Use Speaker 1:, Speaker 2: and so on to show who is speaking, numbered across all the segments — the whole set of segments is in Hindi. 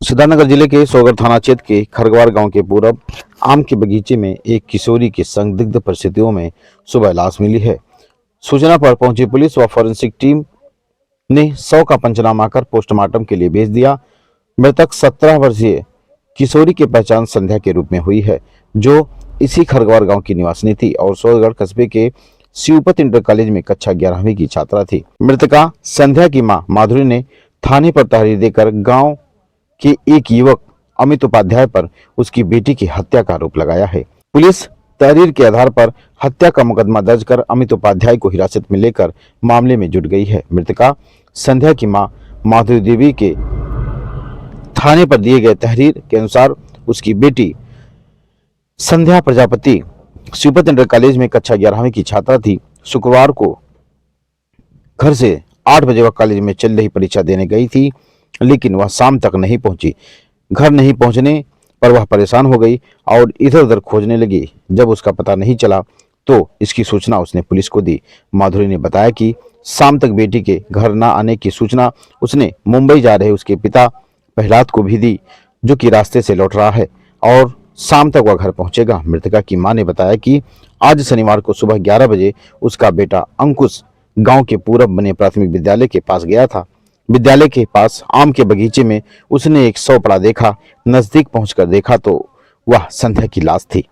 Speaker 1: सिद्धार्थनगर जिले के सोगर थाना क्षेत्र के खरगवार गांव के पूरब आम के बगीचे में एक किशोरी की संदिग्ध परिस्थितियों में सुबह लाश मिली है। सूचना पर पहुंची पुलिस व फॉरेंसिक टीम ने शव का पंचनामा कर पोस्टमार्टम के लिए भेज दिया। मृतक 17 वर्षीय किशोरी की पहचान संध्या के रूप में हुई है, जो इसी खरगवार गांव की निवासिनी थी और सोहगढ़ कस्बे के शिवपत इंटर कॉलेज में कक्षा 11वीं की छात्रा थी। मृतका संध्या की मां माधुरी ने थाने पर तहरीर देकर गांव कि एक युवक अमित उपाध्याय पर उसकी बेटी की हत्या का आरोप लगाया है। पुलिस तहरीर के आधार पर हत्या का मुकदमा दर्ज कर अमित उपाध्याय को हिरासत में लेकर मामले में जुट गई है। मृतका संध्या की मां माधुरी देवी के थाने पर दिए गए तहरीर के अनुसार उसकी बेटी संध्या प्रजापति शिवपत इंटर कॉलेज में कक्षा 11वीं की छात्रा थी। शुक्रवार को घर से 8 बजे वह कॉलेज में चल रही परीक्षा देने गई थी, लेकिन वह शाम तक नहीं पहुंची। घर नहीं पहुंचने पर वह परेशान हो गई और इधर उधर खोजने लगी। जब उसका पता नहीं चला तो इसकी सूचना उसने पुलिस को दी। माधुरी ने बताया कि शाम तक बेटी के घर न आने की सूचना उसने मुंबई जा रहे उसके पिता प्रहलाद को भी दी, जो कि रास्ते से लौट रहा है और शाम तक वह घर पहुंचेगा। मृतका की मां ने बताया कि आज शनिवार को सुबह 11 बजे उसका बेटा अंकुश गांव के पूरब बने प्राथमिक विद्यालय के पास गया था। विद्यालय के पास आम के बगीचे में उसने एक शव पड़ा देखा। नजदीक पहुंचकर देखा तो वह संध्या की लाश थी।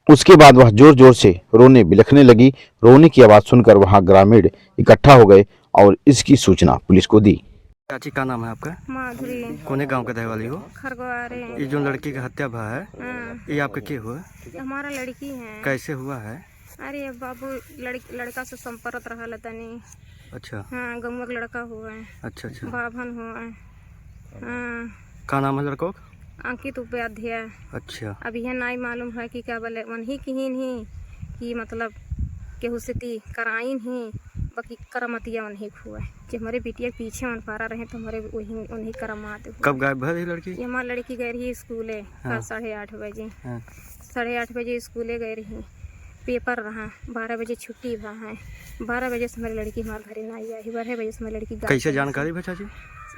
Speaker 1: उसके बाद वह जोर जोर से रोने बिलखने लगी। रोने की आवाज सुनकर वहां ग्रामीण इकट्ठा हो गए और इसकी सूचना पुलिस को दी।
Speaker 2: चाची का नाम है आपका?
Speaker 3: माधुरी।
Speaker 2: कोने गांव के रहने वाली हो?
Speaker 3: खरगवारे।
Speaker 2: ये जो लड़की का हत्या हुआ है,
Speaker 3: हाँ,
Speaker 2: ये आपका क्या हुआ?
Speaker 3: हमारा लड़की है।
Speaker 2: कैसे हुआ है?
Speaker 3: अरे बाबू लड़का से संपर्क रहा तनी।
Speaker 2: अच्छा
Speaker 3: हाँ, गमुआ का लड़का हुआ है।
Speaker 2: अच्छा अच्छा।
Speaker 3: बाभन हुआ है। हाँ,
Speaker 2: का नाम है लड़कों का?
Speaker 3: अंकित उपाध्याय।
Speaker 2: अच्छा
Speaker 3: अभी यह नहीं मालूम है कि क्या बोले वही की ही कि मतलब केहू से ती कराइन ही बाकी करमतिया उन्हीं हुआ है। जो हमारे बिटिया पीछे मन पारा रहे तो हमारे वही उन्हीं करमाते।
Speaker 2: कब गायब है ये लड़की?
Speaker 3: ये हमारी लड़की गई रही स्कूले
Speaker 2: हाँ।
Speaker 3: कल 8:30 बजे।
Speaker 2: हाँ।
Speaker 3: 8:30 बजे स्कूले गई रही। पेपर रहा 12 बजे छुट्टी हुआ है। 12 बजे से हमारी लड़की हमारे घरे नहीं आई। 12 बजे से हमारी लड़की
Speaker 2: कैसे जानकारी है चाची?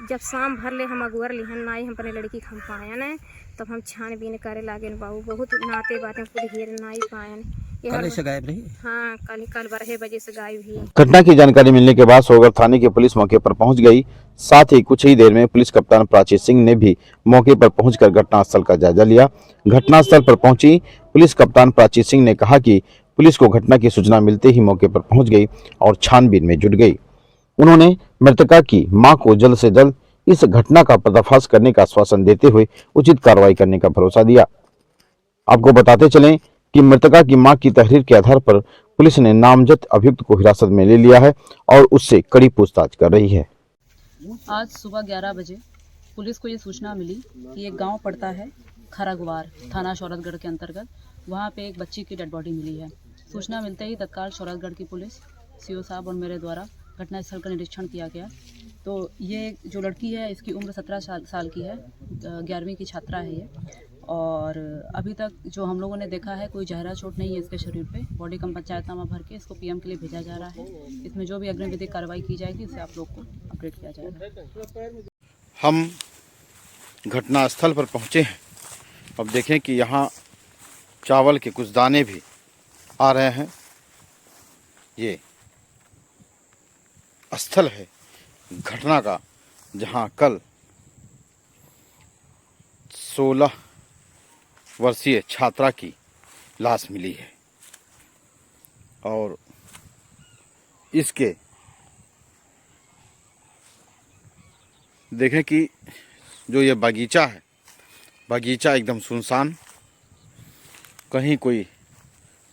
Speaker 3: जब शाम भर ले हम अगुअर लिहन नाई हम अपने लड़की हम पायन है, तब हम छानबीन करे लागे बाबू बहुत नाते बातें पूरी घेर नाई पायन।
Speaker 2: कल से गायब रही?
Speaker 3: हाँ, कल 12 बजे से गायब हुई।
Speaker 1: घटना की जानकारी मिलने के बाद सोगर थाने की पुलिस मौके पर पहुंच गई। साथ ही कुछ ही देर में पुलिस कप्तान प्राची सिंह ने भी मौके पर पहुंचकर घटनास्थल का जायजा लिया। घटनास्थल पर पहुंची पुलिस कप्तान प्राची सिंह ने कहा कि पुलिस को घटना की सूचना मिलते ही मौके पर पहुंच गई और छानबीन में जुट गई। उन्होंने मृतका की मां को जल्द से जल्द इस घटना का पर्दाफाश करने का आश्वासन देते हुए उचित कार्रवाई करने का भरोसा दिया। आपको बताते चलें कि मृतका की मां की तहरीर के आधार पर पुलिस ने नामजद अभियुक्त को हिरासत में ले लिया है और उससे कड़ी पूछताछ कर रही है।
Speaker 4: आज सुबह 11 बजे पुलिस को ये सूचना मिली कि एक गांव पड़ता है खरगवार, थाना शौरतगढ़ के अंतर्गत। वहां पे एक बच्ची की डेड बॉडी मिली है। सूचना मिलते ही तत्काल शौरतगढ़ की पुलिस, सीओ साहब और मेरे द्वारा घटनास्थल का निरीक्षण किया गया। तो ये जो लड़की है इसकी उम्र 17 साल की है, 11वीं की छात्रा है ये। और अभी तक जो हम लोगों ने देखा है कोई गहरा चोट नहीं है इसके शरीर पे। बॉडी का पंचायतनामा भर के इसको पीएम के लिए भेजा जा रहा है। इसमें जो भी अग्रिम विधिक कार्रवाई की जाएगी इससे आप लोग को अपडेट किया जाएगा।
Speaker 1: हम घटनास्थल पर पहुंचे हैं। अब देखें कि यहाँ चावल के कुछ दाने भी आ रहे हैं। ये स्थल है घटना का, जहां कल 16 वर्षीय छात्रा की लाश मिली है और इसके देखें कि जो ये बगीचा है, बगीचा एकदम सुनसान, कहीं कोई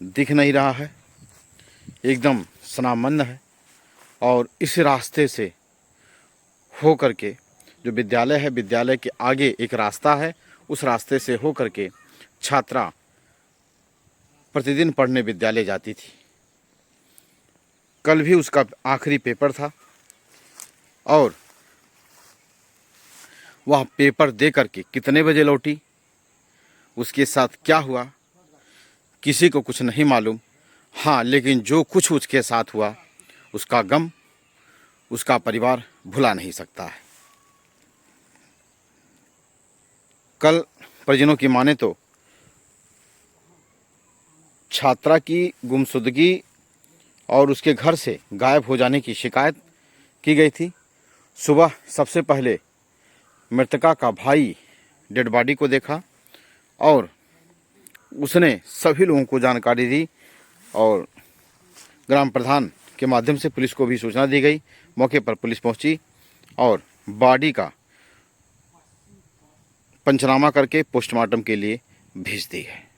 Speaker 1: दिख नहीं रहा है, एकदम सन्नामंद है। और इस रास्ते से हो करके जो विद्यालय है, विद्यालय के आगे एक रास्ता है, उस रास्ते से हो करके छात्रा प्रतिदिन पढ़ने विद्यालय जाती थी। कल भी उसका आखिरी पेपर था और वह पेपर दे करके कितने बजे लौटी, उसके साथ क्या हुआ, किसी को कुछ नहीं मालूम। हाँ, लेकिन जो कुछ उसके साथ हुआ उसका गम उसका परिवार भुला नहीं सकता है। कल परिजनों की माने तो छात्रा की गुमशुदगी और उसके घर से गायब हो जाने की शिकायत की गई थी। सुबह सबसे पहले मृतका का भाई डेड बॉडी को देखा और उसने सभी लोगों को जानकारी दी और ग्राम प्रधान के माध्यम से पुलिस को भी सूचना दी गई। मौके पर पुलिस पहुंची और बॉडी का पंचनामा करके पोस्टमार्टम के लिए भेज दी है।